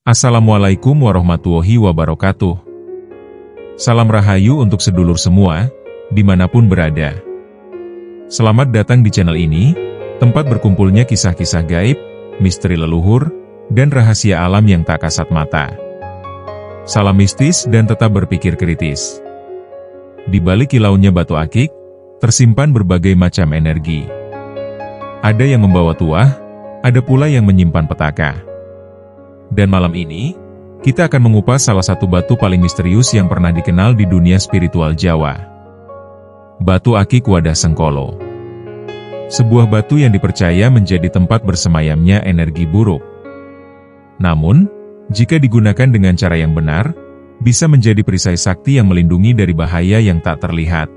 Assalamualaikum warahmatullahi wabarakatuh. Salam rahayu untuk sedulur semua, dimanapun berada. Selamat datang di channel ini, tempat berkumpulnya kisah-kisah gaib, misteri leluhur, dan rahasia alam yang tak kasat mata. Salam mistis dan tetap berpikir kritis. Di balik kilaunya batu akik, tersimpan berbagai macam energi. Ada yang membawa tuah, ada pula yang menyimpan petaka. Dan malam ini, kita akan mengupas salah satu batu paling misterius yang pernah dikenal di dunia spiritual Jawa. Batu akik Wadah Sengkolo. Sebuah batu yang dipercaya menjadi tempat bersemayamnya energi buruk. Namun, jika digunakan dengan cara yang benar, bisa menjadi perisai sakti yang melindungi dari bahaya yang tak terlihat.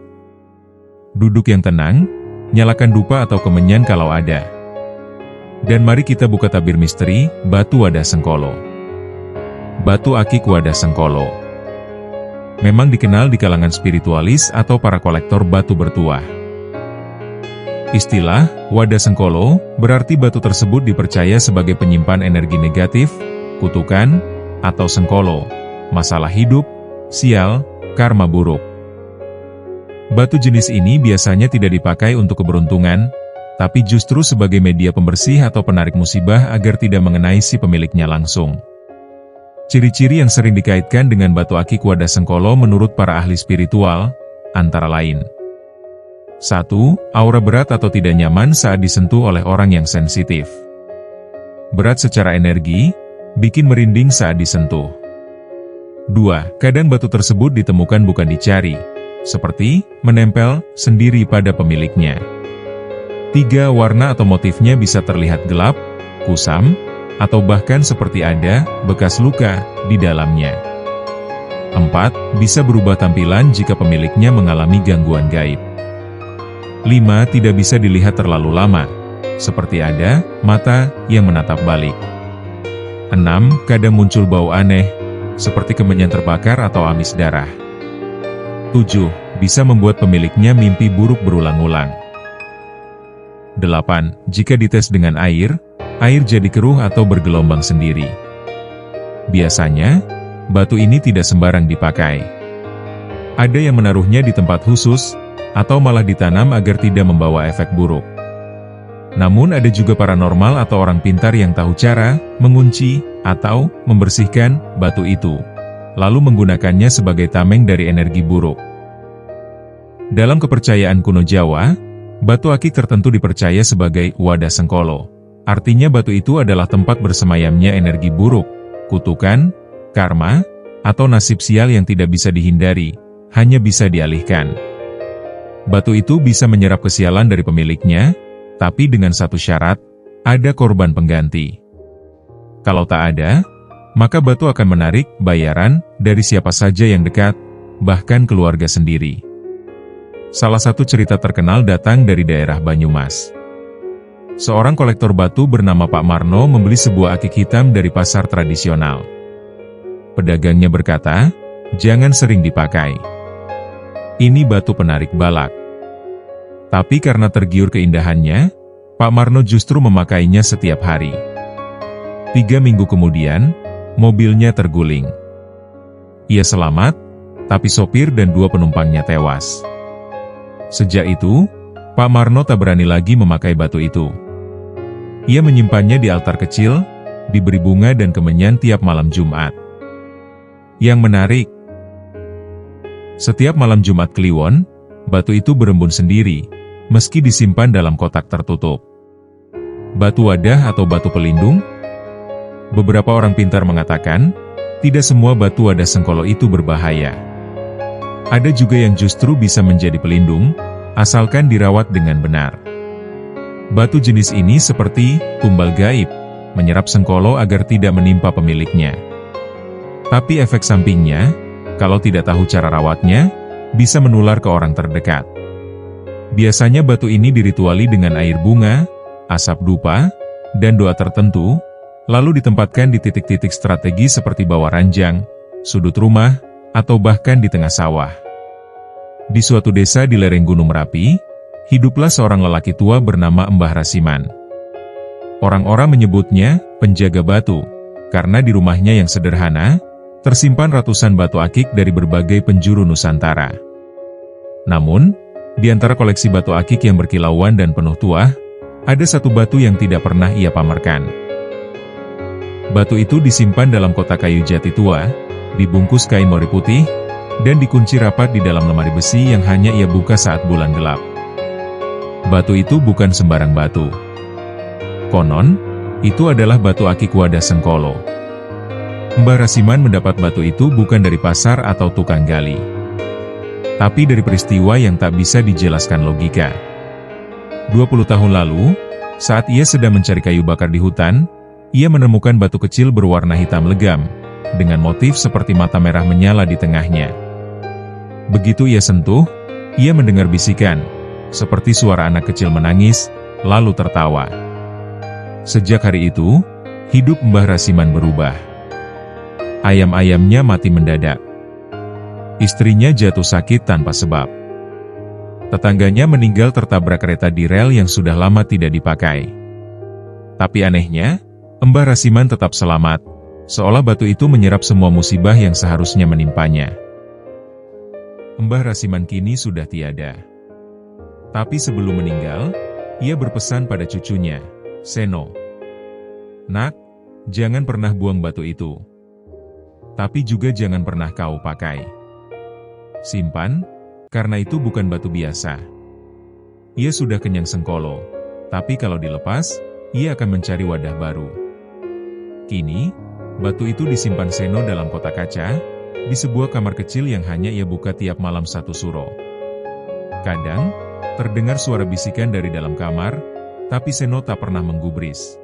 Duduk yang tenang, nyalakan dupa atau kemenyan kalau ada. Dan mari kita buka tabir misteri, Batu Wadah Sengkolo. Batu akik Wadah Sengkolo memang dikenal di kalangan spiritualis atau para kolektor batu bertuah. Istilah, Wadah Sengkolo, berarti batu tersebut dipercaya sebagai penyimpan energi negatif, kutukan, atau sengkolo, masalah hidup, sial, karma buruk. Batu jenis ini biasanya tidak dipakai untuk keberuntungan, tapi justru sebagai media pembersih atau penarik musibah agar tidak mengenai si pemiliknya langsung. Ciri-ciri yang sering dikaitkan dengan batu akik Wadah Sengkolo menurut para ahli spiritual, antara lain. 1. Aura berat atau tidak nyaman saat disentuh oleh orang yang sensitif. Berat secara energi, bikin merinding saat disentuh. 2. Kadang batu tersebut ditemukan bukan dicari, seperti menempel sendiri pada pemiliknya. 3. Warna atau motifnya bisa terlihat gelap, kusam, atau bahkan seperti ada bekas luka di dalamnya. 4. Bisa berubah tampilan jika pemiliknya mengalami gangguan gaib. 5. Tidak bisa dilihat terlalu lama, seperti ada mata yang menatap balik. 6. Kadang muncul bau aneh, seperti kemenyan terbakar atau amis darah. 7. Bisa membuat pemiliknya mimpi buruk berulang-ulang. 8. Jika dites dengan air jadi keruh atau bergelombang sendiri. Biasanya, batu ini tidak sembarang dipakai. Ada yang menaruhnya di tempat khusus, atau malah ditanam agar tidak membawa efek buruk. Namun ada juga paranormal atau orang pintar yang tahu cara mengunci atau membersihkan batu itu, lalu menggunakannya sebagai tameng dari energi buruk. Dalam kepercayaan kuno Jawa, batu akik tertentu dipercaya sebagai Wadah Sengkolo. Artinya batu itu adalah tempat bersemayamnya energi buruk, kutukan, karma, atau nasib sial yang tidak bisa dihindari, hanya bisa dialihkan. Batu itu bisa menyerap kesialan dari pemiliknya, tapi dengan satu syarat, ada korban pengganti. Kalau tak ada, maka batu akan menarik bayaran dari siapa saja yang dekat, bahkan keluarga sendiri. Salah satu cerita terkenal datang dari daerah Banyumas. Seorang kolektor batu bernama Pak Marno membeli sebuah akik hitam dari pasar tradisional. Pedagangnya berkata, jangan sering dipakai. Ini batu penarik balak. Tapi karena tergiur keindahannya, Pak Marno justru memakainya setiap hari. 3 minggu kemudian, mobilnya terguling. Ia selamat, tapi sopir dan 2 penumpangnya tewas. Sejak itu, Pak Marno tak berani lagi memakai batu itu. Ia menyimpannya di altar kecil, diberi bunga dan kemenyan tiap malam Jumat. Yang menarik, setiap malam Jumat Kliwon, batu itu berembun sendiri, meski disimpan dalam kotak tertutup. Batu wadah atau batu pelindung? Beberapa orang pintar mengatakan, tidak semua batu Wadah Sengkolo itu berbahaya. Ada juga yang justru bisa menjadi pelindung, asalkan dirawat dengan benar. Batu jenis ini seperti tumbal gaib, menyerap sengkolo agar tidak menimpa pemiliknya. Tapi efek sampingnya, kalau tidak tahu cara rawatnya, bisa menular ke orang terdekat. Biasanya batu ini dirituali dengan air bunga, asap dupa, dan doa tertentu, lalu ditempatkan di titik-titik strategi seperti bawah ranjang, sudut rumah, atau bahkan di tengah sawah. Di suatu desa di lereng Gunung Merapi, hiduplah seorang lelaki tua bernama Mbah Rasiman. Orang-orang menyebutnya penjaga batu, karena di rumahnya yang sederhana, tersimpan ratusan batu akik dari berbagai penjuru Nusantara. Namun, di antara koleksi batu akik yang berkilauan dan penuh tuah, ada satu batu yang tidak pernah ia pamerkan. Batu itu disimpan dalam kotak kayu jati tua, dibungkus kain mori putih, dan dikunci rapat di dalam lemari besi yang hanya ia buka saat bulan gelap. Batu itu bukan sembarang batu. Konon, itu adalah batu akik Wadah Sengkolo. Mbah Rasiman mendapat batu itu bukan dari pasar atau tukang gali, tapi dari peristiwa yang tak bisa dijelaskan logika. 20 tahun lalu, saat ia sedang mencari kayu bakar di hutan, ia menemukan batu kecil berwarna hitam legam, dengan motif seperti mata merah menyala di tengahnya. Begitu ia sentuh, ia mendengar bisikan, seperti suara anak kecil menangis, lalu tertawa. Sejak hari itu, hidup Mbah Rasiman berubah. Ayam-ayamnya mati mendadak. Istrinya jatuh sakit tanpa sebab. Tetangganya meninggal tertabrak kereta di rel yang sudah lama tidak dipakai. Tapi anehnya, Mbah Rasiman tetap selamat, seolah batu itu menyerap semua musibah yang seharusnya menimpanya. Mbah Rasiman kini sudah tiada. Tapi sebelum meninggal, ia berpesan pada cucunya, Seno. Nak, jangan pernah buang batu itu. Tapi juga jangan pernah kau pakai. Simpan, karena itu bukan batu biasa. Ia sudah kenyang Sengkolo, tapi kalau dilepas, ia akan mencari wadah baru. Kini, batu itu disimpan Seno dalam kotak kaca, di sebuah kamar kecil yang hanya ia buka tiap malam satu suro. Kadang, terdengar suara bisikan dari dalam kamar, tapi Seno tak pernah menggubris.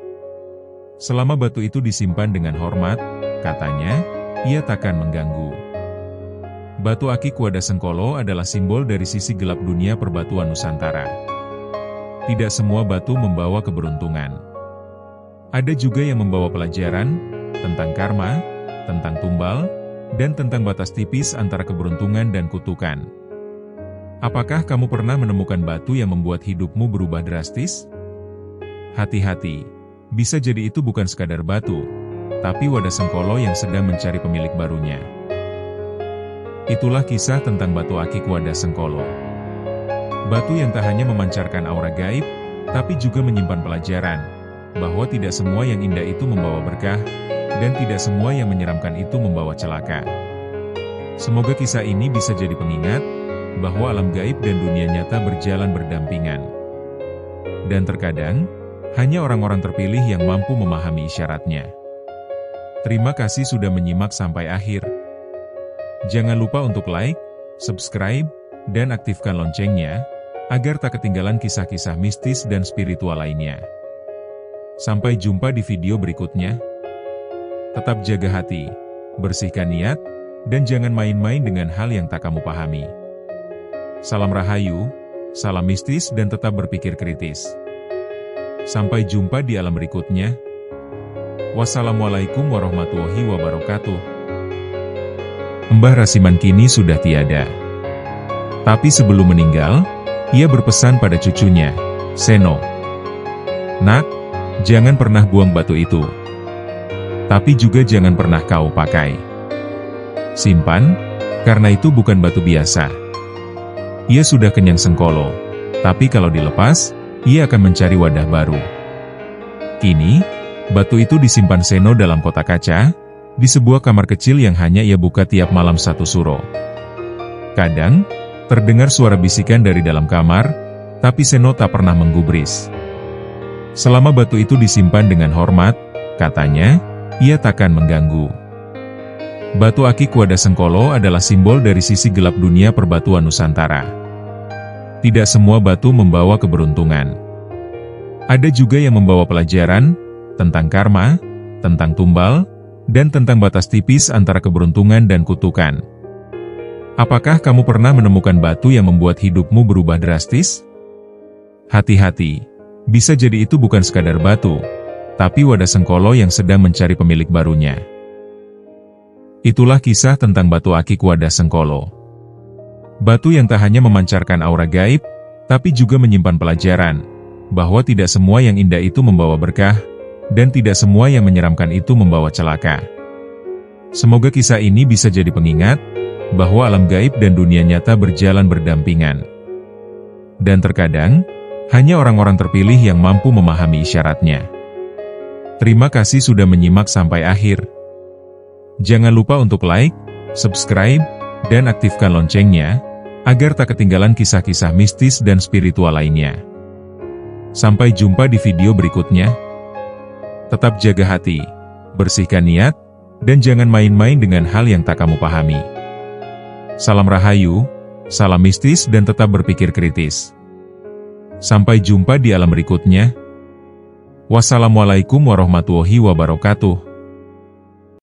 Selama batu itu disimpan dengan hormat, katanya, ia takkan mengganggu. Batu akik Wadah Sengkolo adalah simbol dari sisi gelap dunia perbatuan Nusantara. Tidak semua batu membawa keberuntungan. Ada juga yang membawa pelajaran, tentang karma, tentang tumbal, dan tentang batas tipis antara keberuntungan dan kutukan. Apakah kamu pernah menemukan batu yang membuat hidupmu berubah drastis? Hati-hati, bisa jadi itu bukan sekadar batu, tapi Wadah Sengkolo yang sedang mencari pemilik barunya. Itulah kisah tentang batu akik Wadah Sengkolo. Batu yang tak hanya memancarkan aura gaib, tapi juga menyimpan pelajaran, bahwa tidak semua yang indah itu membawa berkah, dan tidak semua yang menyeramkan itu membawa celaka. Semoga kisah ini bisa jadi pengingat, bahwa alam gaib dan dunia nyata berjalan berdampingan. Dan terkadang, hanya orang-orang terpilih yang mampu memahami isyaratnya. Terima kasih sudah menyimak sampai akhir. Jangan lupa untuk like, subscribe, dan aktifkan loncengnya, agar tak ketinggalan kisah-kisah mistis dan spiritual lainnya. Sampai jumpa di video berikutnya. Tetap jaga hati, bersihkan niat, dan jangan main-main dengan hal yang tak kamu pahami. Salam Rahayu, salam mistis dan tetap berpikir kritis. Sampai jumpa di alam berikutnya. Wassalamualaikum warahmatullahi wabarakatuh. Mbah Rasiman kini sudah tiada. Tapi sebelum meninggal, ia berpesan pada cucunya, Seno. Nak, jangan pernah buang batu itu. Tapi juga jangan pernah kau pakai. Simpan, karena itu bukan batu biasa. Ia sudah kenyang Sengkolo, tapi kalau dilepas, ia akan mencari wadah baru. Kini, batu itu disimpan Seno dalam kotak kaca, di sebuah kamar kecil yang hanya ia buka tiap malam satu suro. Kadang, terdengar suara bisikan dari dalam kamar, tapi Seno tak pernah menggubris. Selama batu itu disimpan dengan hormat, katanya, ia takkan mengganggu. Batu akik Wadah Sengkolo adalah simbol dari sisi gelap dunia perbatuan Nusantara. Tidak semua batu membawa keberuntungan. Ada juga yang membawa pelajaran, tentang karma, tentang tumbal, dan tentang batas tipis antara keberuntungan dan kutukan. Apakah kamu pernah menemukan batu yang membuat hidupmu berubah drastis? Hati-hati, bisa jadi itu bukan sekadar batu, tapi Wadah Sengkolo yang sedang mencari pemilik barunya. Itulah kisah tentang batu akik Wadah Sengkolo. Batu yang tak hanya memancarkan aura gaib, tapi juga menyimpan pelajaran, bahwa tidak semua yang indah itu membawa berkah, dan tidak semua yang menyeramkan itu membawa celaka. Semoga kisah ini bisa jadi pengingat bahwa alam gaib dan dunia nyata berjalan berdampingan. Dan terkadang, hanya orang-orang terpilih yang mampu memahami isyaratnya. Terima kasih sudah menyimak sampai akhir. Jangan lupa untuk like, subscribe, dan aktifkan loncengnya, agar tak ketinggalan kisah-kisah mistis dan spiritual lainnya. Sampai jumpa di video berikutnya. Tetap jaga hati, bersihkan niat, dan jangan main-main dengan hal yang tak kamu pahami. Salam Rahayu, salam mistis dan tetap berpikir kritis. Sampai jumpa di alam berikutnya. Wassalamualaikum warahmatullahi wabarakatuh.